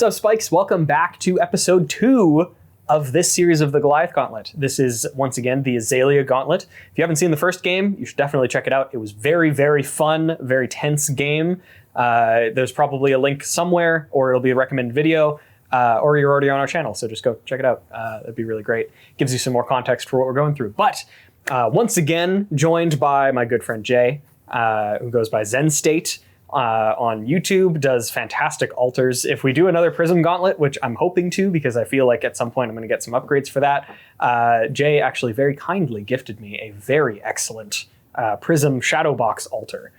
What's up, Spikes? Welcome back to episode 2 of this series of the Goliath Gauntlet. This is, once again, the Azalea Gauntlet. If you haven't seen the first game, you should definitely check it out. It was very, very fun, very tense game. There's probably a link somewhere, or it'll be a recommended video, or you're already on our channel, so just go check it out. That'd be really great. Gives you some more context for what we're going through. But once again, joined by my good friend Jay, who goes by Zen State on YouTube, does fantastic altars. If we do another Prism Gauntlet, which I'm hoping to, because I feel like at some point I'm going to get some upgrades for that, Jay actually very kindly gifted me a very excellent Prism Shadow Box altar.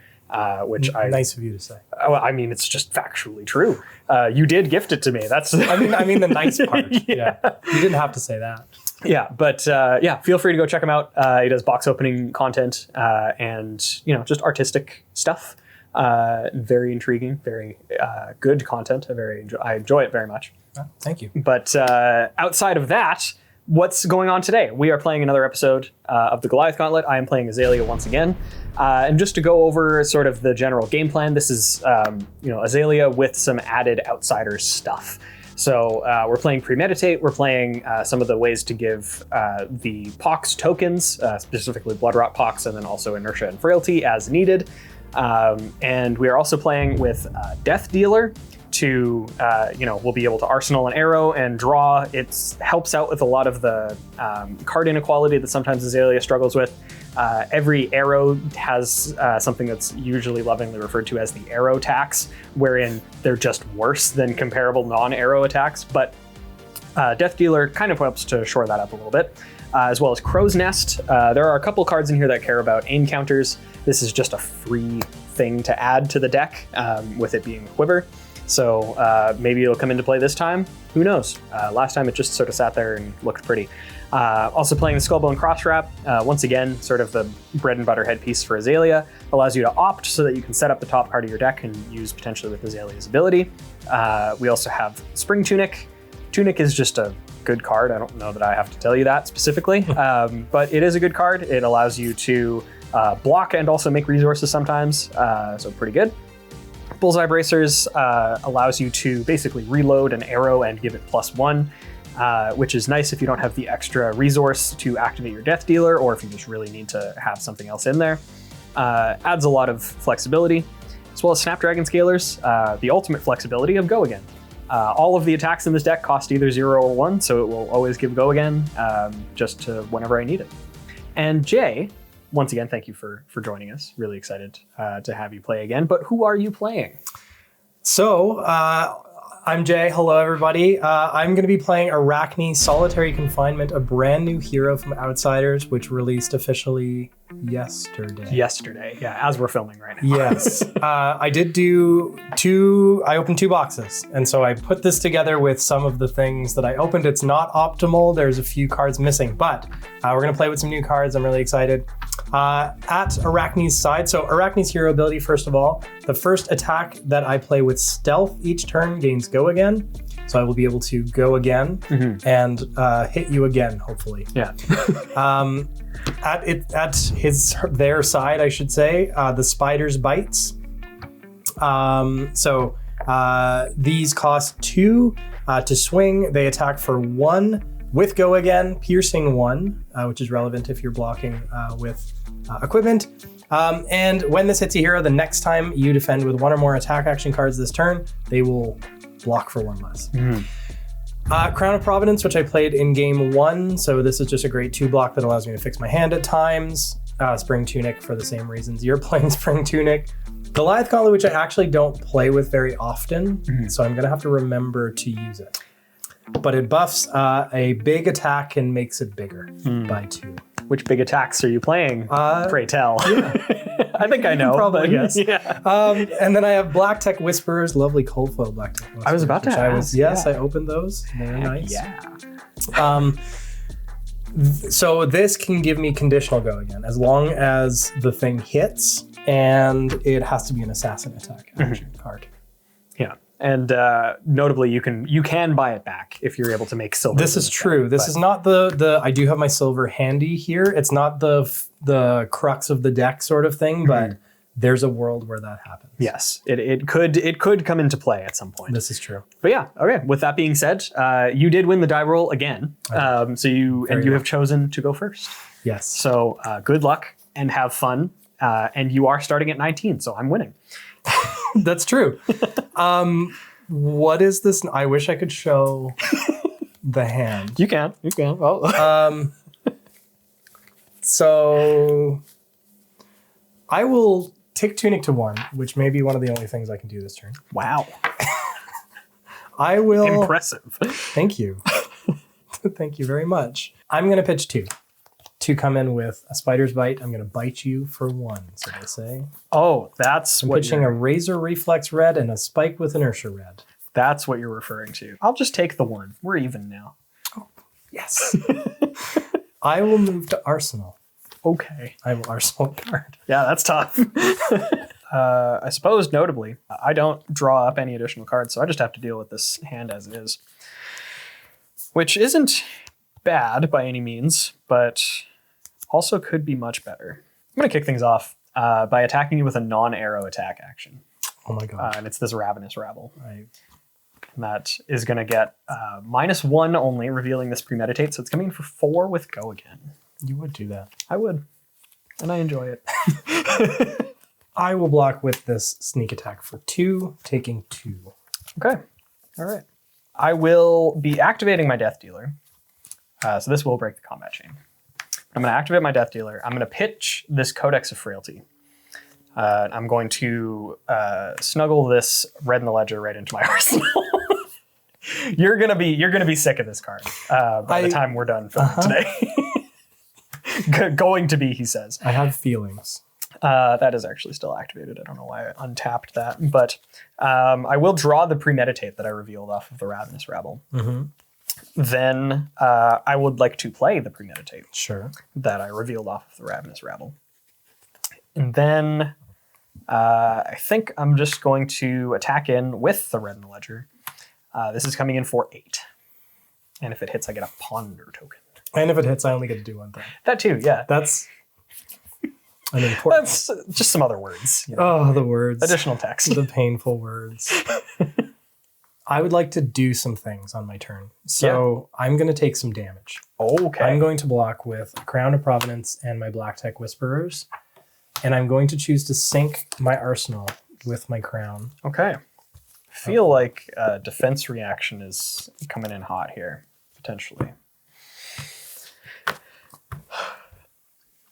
Which nice of you to say. I mean, it's just factually true. You did gift it to me. That's. I mean the nice part. Yeah. You didn't have to say that. Yeah, but feel free to go check him out. He does box opening content and just artistic stuff. Very intriguing, very good content. I enjoy it very much. Thank you. But outside of that, what's going on today? We are playing another episode of the Goliath Gauntlet. I am playing Azalea once again. And just to go over sort of the general game plan, this is Azalea with some added Outsiders stuff. So we're playing Premeditate. We're playing some of the ways to give the Pox tokens, specifically Bloodrot Pox, and then also Inertia and Frailty as needed. And we are also playing with Death Dealer to, we'll be able to arsenal an arrow and draw. It helps out with a lot of the card inequality that sometimes Azalea struggles with. Every arrow has something that's usually lovingly referred to as the arrow tax, wherein they're just worse than comparable non-arrow attacks. But Death Dealer kind of helps to shore that up a little bit, as well as Crow's Nest. There are a couple cards in here that care about aim counters. This is just a free thing to add to the deck, with it being Quiver. So maybe it'll come into play this time. Who knows? Last time it just sort of sat there and looked pretty. Also playing the Skullbone Cross Wrap. Once again, sort of the bread and butter headpiece for Azalea. Allows you to opt so that you can set up the top card of your deck and use potentially with Azalea's ability. We also have Spring Tunic. Tunic is just a good card. I don't know that I have to tell you that specifically, but it is a good card. It allows you to block and also make resources sometimes, so pretty good. Bullseye Bracers allows you to basically reload an arrow and give it +1, which is nice if you don't have the extra resource to activate your Death Dealer, or if you just really need to have something else in there. Adds a lot of flexibility, as well as Snapdragon Scalers, the ultimate flexibility of Go Again. All of the attacks in this deck cost either 0 or 1, so it will always give Go Again, just to whenever I need it. And Jay, once again, thank you for joining us. Really excited to have you play again. But who are you playing? So, I'm Jay. Hello, everybody. I'm going to be playing Arakni Solitary Confinement, a brand new hero from Outsiders, which released officially yesterday. Yeah, as we're filming right now. Yes. I did I opened 2 boxes. And so I put this together with some of the things that I opened. It's not optimal. There's a few cards missing, but we're going to play with some new cards. I'm really excited. At Arakni's side, so Arakni's hero ability, first of all, the first attack that I play with stealth each turn gains Go Again. So I will be able to go again and hit you again, hopefully. Yeah. At their side, I should say, the Spider's Bites. These cost 2 to swing. They attack for 1 with Go Again, piercing 1, which is relevant if you're blocking with equipment. And when this hits a hero, the next time you defend with 1 or more attack action cards this turn, they will block for 1 less. Crown of Providence, which I played in game 1. So this is just a great 2-block that allows me to fix my hand at times. Spring Tunic for the same reasons you're playing Spring Tunic. Goliath Gauntlet, which I actually don't play with very often. So I'm going to have to remember to use it. But it buffs a big attack and makes it bigger by 2. Which big attacks are you playing? Pray tell. Yeah. I think I know. Probably, yes. Yeah. And then I have Black Tech Whisperers, lovely cold foil Black Tech Whisperers. I was about to ask. I opened those. They're nice. Yeah. So this can give me conditional Go Again, as long as the thing hits, and it has to be an assassin attack action card. Yeah. And notably, you can buy it back if you're able to make silver. This is true. This is not the. I do have my silver handy here. It's not the crux of the deck sort of thing, but there's a world where that happens. Yes, it could come into play at some point. This is true. But yeah, okay. With that being said, you did win the die roll again. So you have chosen to go first. Yes. So good luck and have fun. And you are starting at 19, so I'm winning. That's true. What is this? I wish I could show the hand. You can. Well, so I will tick Tunic to 1, which may be one of the only things I can do this turn. wow. I will. Impressive. Thank you. Thank you very much. I'm going to pitch 2 to come in with a Spider's Bite. I'm going to bite you for 1, so they say. Oh, that's I'm what pitching a Razor Reflex Red and a Spike with Inertia Red. That's what you're referring to. I'll just take the 1. We're even now. Oh, yes. I will move to Arsenal. Okay. I will Arsenal card. Yeah, that's tough. I suppose, notably, I don't draw up any additional cards, so I just have to deal with this hand as it is. Which isn't bad by any means, but also could be much better. I'm going to kick things off by attacking you with a non-arrow attack action. Oh my god. And it's this Ravenous Rabble. And that is going to get -1 only, revealing this Premeditate, so it's coming in for 4 with Go Again. You would do that. I would. And I enjoy it. I will block with this Sneak Attack for 2, taking 2. Okay. All right. I will be activating my Death Dealer. So this will break the combat chain. I'm going to activate my Death Dealer. I'm going to pitch this Codex of Frailty. I'm going to snuggle this Red in the Ledger right into my arsenal. You're gonna be sick of this card by the time we're done filming today. Going to be, he says. I have feelings. That is actually still activated. I don't know why I untapped that, but I will draw the Premeditate that I revealed off of the Ravenous Rabble. Mm-hmm. Then I would like to play the Premeditate. Sure. That I revealed off of the Ravenous Rabble. And then I think I'm just going to attack in with the Red in the Ledger. This is coming in for 8. And if it hits, I get a Ponder token. And if it hits, I only get to do one thing. That too, yeah. That's an important... That's just some other words. You know? Oh, the words. Additional text. The painful words. I would like to do some things on my turn. So I'm going to take some damage. Okay. I'm going to block with Crown of Providence and my Black Tech Whisperers. And I'm going to choose to sync my arsenal with my crown. Okay. I feel like defense reaction is coming in hot here, potentially.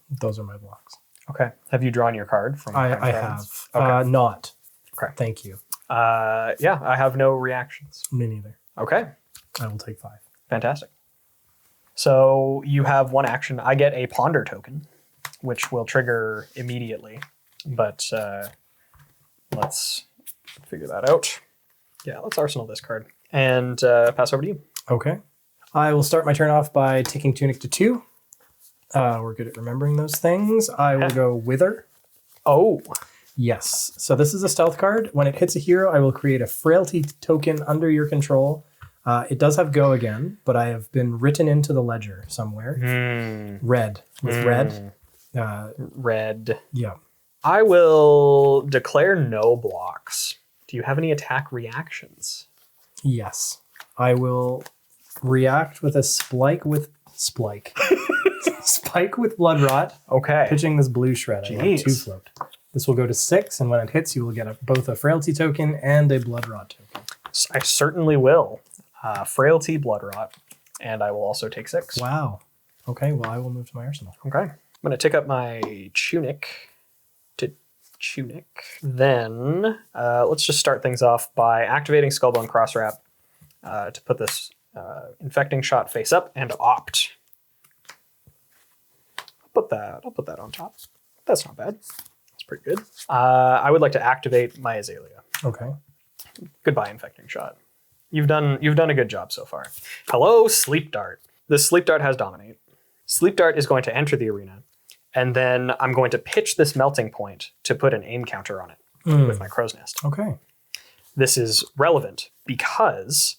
Those are my blocks. Okay. Have you drawn your card from? I have. Okay. Not. Okay. Thank you. Yeah, I have no reactions. Me neither. Okay. I will take 5. Fantastic. So you have 1 action. I get a Ponder token, which will trigger immediately. But let's figure that out. Yeah, let's arsenal this card and pass over to you. Okay. I will start my turn off by taking Tunic to 2. We're good at remembering those things. I will go Wither. Oh. Yes. So this is a stealth card. When it hits a hero, I will create a Frailty token under your control. It does have Go Again, but I have been written into the ledger somewhere. Red. With red. Red. Yeah. I will declare no blocks. Do you have any attack reactions? Yes. I will react with a Spike with Blood Rot. Okay. Pitching this blue shred. I have 2 float. This will go to 6, and when it hits, you will get both a Frailty token and a Blood Rot token. I certainly will. Frailty, Blood Rot, and I will also take 6. Wow. Okay, well, I will move to my arsenal. Okay. I'm going to take up my Tunic to Tunic. Then let's just start things off by activating Skullbone Crosswrap to put this Infecting Shot face up and opt. I'll put that on top. That's not bad. That's pretty good. I would like to activate my Azalea. Okay. Goodbye, Infecting Shot. You've done a good job so far. Hello, Sleep Dart. This Sleep Dart has Dominate. Sleep Dart is going to enter the arena, and then I'm going to pitch this Melting Point to put an aim counter on it with my Crow's Nest. Okay. This is relevant because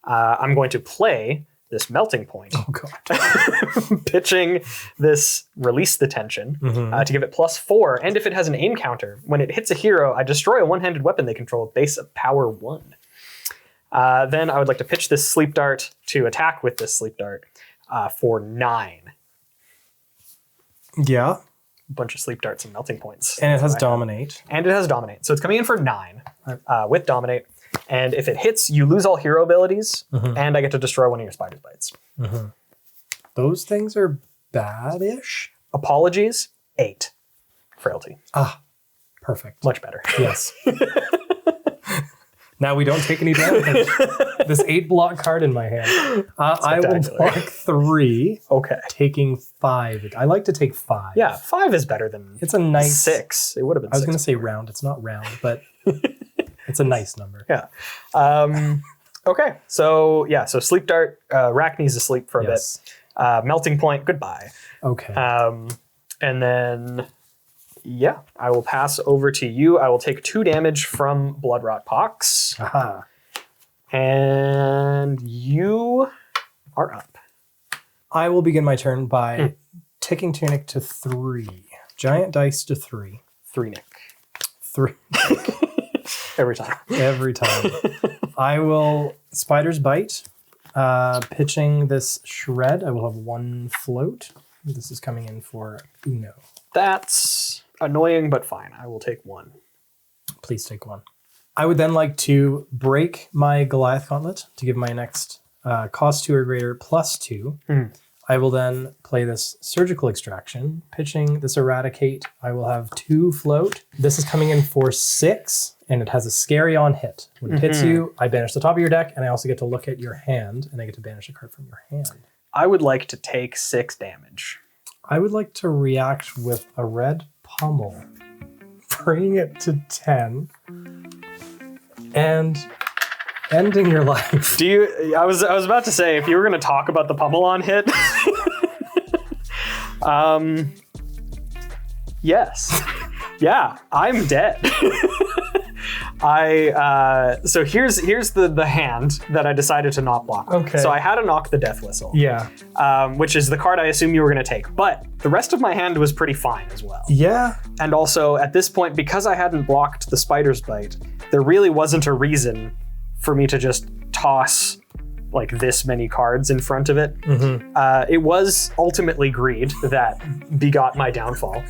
I'm going to play this melting point. Oh, God. Pitching this release the tension to give it +4. And if it has an aim counter, when it hits a hero, I destroy a one-handed weapon they control, base of power 1. Then I would like to pitch this sleep dart to attack with this sleep dart for 9. Yeah. Bunch of sleep darts and melting points. And it has dominate. And it has dominate. So it's coming in for 9 with dominate. And if it hits, you lose all hero abilities, and I get to destroy one of your spider's bites. Those things are bad-ish. Apologies, 8. Frailty. Ah, perfect. Much better. Yes. Now we don't take any damage. This 8 block card in my hand. I will block 3. Okay. Taking 5. I like to take 5. Yeah, 5 is better than it's a nice 6. It would have been 6. I was going to say round. It's not round, but it's a nice number. Yeah. Okay. So yeah. So sleep dart. Arakni's asleep for a bit. Melting point. Goodbye. Okay. And then yeah, I will pass over to you. I will take 2 damage from Bloodrot Pox. Aha. And you are up. I will begin my turn by ticking Tunic to 3. Giant dice to 3. 3 Nick. 3. Every time. Every time. I will Spider's Bite. Pitching this Shred. I will have 1 float. This is coming in for Uno. That's annoying, but fine. I will take 1. Please take 1. I would then like to break my Goliath Gauntlet to give my next cost 2 or greater +2. I will then play this Surgical Extraction. Pitching this Eradicate. I will have 2 float. This is coming in for 6, and it has a Scary on hit. When it hits you, I banish the top of your deck, and I also get to look at your hand, and I get to banish a card from your hand. I would like to take 6 damage. I would like to react with a red pummel, bringing it to 10, and ending your life. Do you? I was about to say, if you were going to talk about the pummel on hit, yes, yeah, I'm dead. So here's the hand that I decided to not block. Okay. So I had to knock the death whistle. Yeah. Which is the card I assume you were going to take, but the rest of my hand was pretty fine as well. Yeah. And also at this point, because I hadn't blocked the spider's bite, there really wasn't a reason for me to just toss like this many cards in front of it. It was ultimately greed that begot my downfall.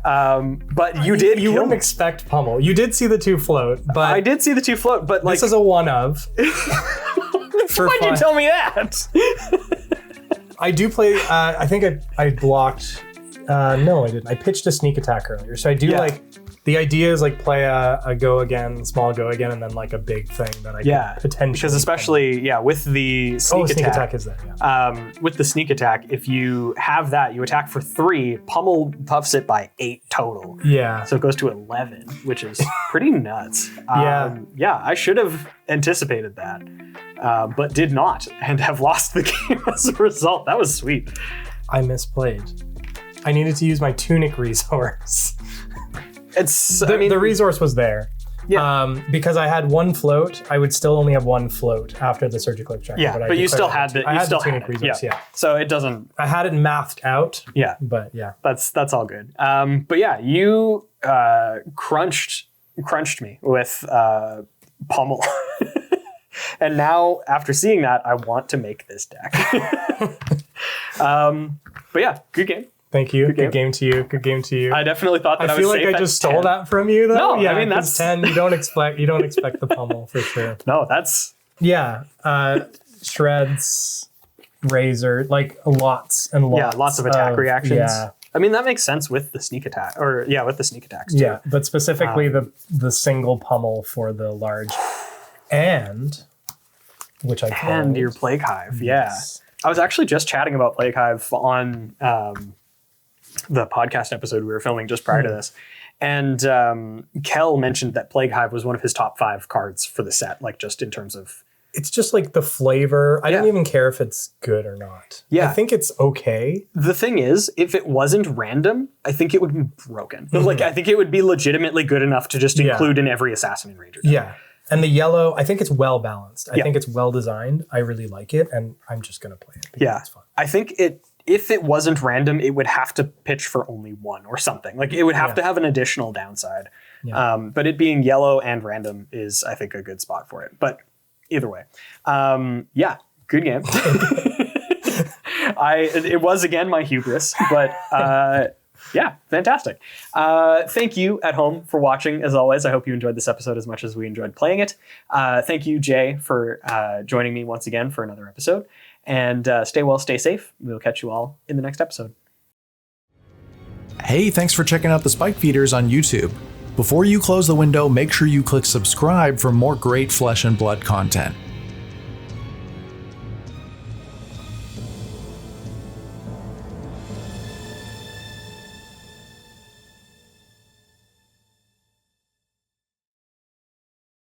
But you did. You wouldn't expect pummel. You did see the 2 float, but I did see the 2 float, but like this is a 1 of. Why'd you tell me that? I do play. I think I blocked. No, I didn't. I pitched a sneak attack earlier, so I do like. The idea is like play a go again, small go again, and then like a big thing that I could potentially. Because especially with the sneak attack is there. Yeah. With the sneak attack, if you have that, you attack for 3. Pummel buffs it by 8 total. Yeah. So it goes to 11, which is pretty nuts. Yeah. I should have anticipated that, but did not, and have lost the game as a result. That was sweet. I misplayed. I needed to use my Tunic resource. The resource was there. Yeah. Because I had 1 float, I would still only have 1 float after the Surgical Extraction. Yeah, but you still had it. I had the Tunic resource, yeah. So it doesn't. I had it mathed out. Yeah. But yeah. That's all good. But yeah, you crunched me with pummel. And now, after seeing that, I want to make this deck. But yeah, good game. Thank you. Good game to you. Good game to you. I definitely thought that I feel like I just stole that from you, though. No, yeah, I mean that's 10. You don't expect the pummel for sure. No, that's shreds, razor, like lots and lots. Yeah, lots of attack reactions. Yeah. I mean that makes sense with the sneak attack, with the sneak attacks too. Yeah, but specifically the single pummel for the large, and which I called. And your Plague Hive. Yes. Yeah, I was actually just chatting about Plague Hive on the podcast episode we were filming just prior to this. And Kel mentioned that Plague Hive was one of his top 5 cards for the set, like just in terms of... It's just like the flavor. I don't even care if it's good or not. Yeah. I think it's okay. The thing is, if it wasn't random, I think it would be broken. Like, I think it would be legitimately good enough to just include in every Assassin and Ranger deck. Yeah. And the yellow, I think it's well balanced. I think it's well designed. I really like it, and I'm just going to play it because it's fun. I think if it wasn't random, it would have to pitch for only one or something. Like it would have to have an additional downside. Yeah. But it being yellow and random is, I think, a good spot for it. But either way, good game. It was again my hubris, but yeah, fantastic. Thank you at home for watching. As always, I hope you enjoyed this episode as much as we enjoyed playing it. Thank you, Jay, for joining me once again for another episode. And stay well, stay safe. We'll catch you all in the next episode. Hey, thanks for checking out the Spike Feeders on YouTube. Before you close the window, make sure you click subscribe for more great Flesh and Blood content.